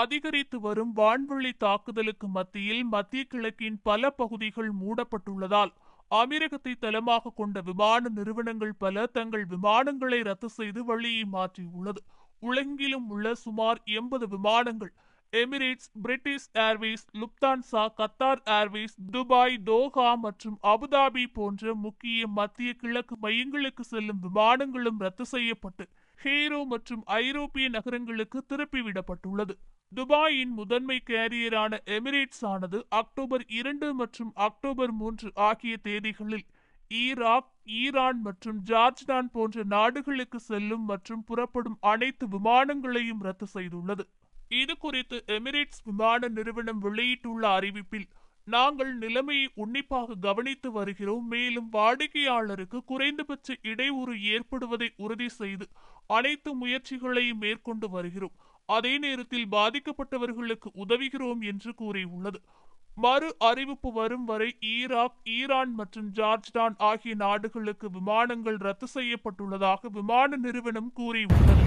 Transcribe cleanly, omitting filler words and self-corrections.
அதிகரித்து வரும் வான்வழி தாக்குதலுக்கு மத்தியில் மத்திய கிழக்கின் பல பகுதிகள் மூடப்பட்டுள்ளதால் அமீரகத்தை தளமாக கொண்ட விமான நிறுவனங்கள் பல தங்கள் விமானங்களை ரத்து செய்து வழியை மாற்றியுள்ளது. உலகெங்கிலும் உள்ள சுமார் 80 விமானங்கள் Emirates, British Airways, Lufthansa, Qatar Airways, Dubai, Doha மற்றும் அபுதாபி போன்ற முக்கிய மத்திய கிழக்கு மையங்களுக்கு செல்லும் விமானங்களும் ரத்து செய்யப்பட்டு ஹீரோ மற்றும் ஐரோப்பிய நகரங்களுக்கு திருப்பிவிடப்பட்டுள்ளது. துபாயின் முதன்மை கேரியரான எமிரேட்ஸ் ஆனது அக்டோபர் 2 மற்றும் அக்டோபர் 3 ஆகிய தேதிகளில் ஈராக், ஈரான் மற்றும் ஜார்ஜ்தான் போன்ற நாடுகளுக்கு செல்லும் மற்றும் புறப்படும் அனைத்து விமானங்களையும் ரத்து செய்துள்ளது. இது குறித்து எமிரேட்ஸ் விமான நிறுவனம் வெளியிட்டுள்ள அறிவிப்பில், நாங்கள் நிலைமையை உன்னிப்பாக கவனித்து வருகிறோம். மேலும் வாடிக்கையாளருக்கு குறைந்தபட்ச இடையூறு ஏற்படுவதை உறுதி செய்து அனைத்து முயற்சிகளையும் மேற்கொண்டு வருகிறோம். அதே நேரத்தில் பாதிக்கப்பட்டவர்களுக்கு உதவுகிறோம் என்று கூறியுள்ளது. மறு அறிவிப்பு வரும் வரை ஈராக், ஈரான் மற்றும் ஜார்ஜ்தான் ஆகிய நாடுகளுக்கு விமானங்கள் ரத்து செய்யப்பட்டுள்ளதாக விமான நிறுவனம் கூறியுள்ளது.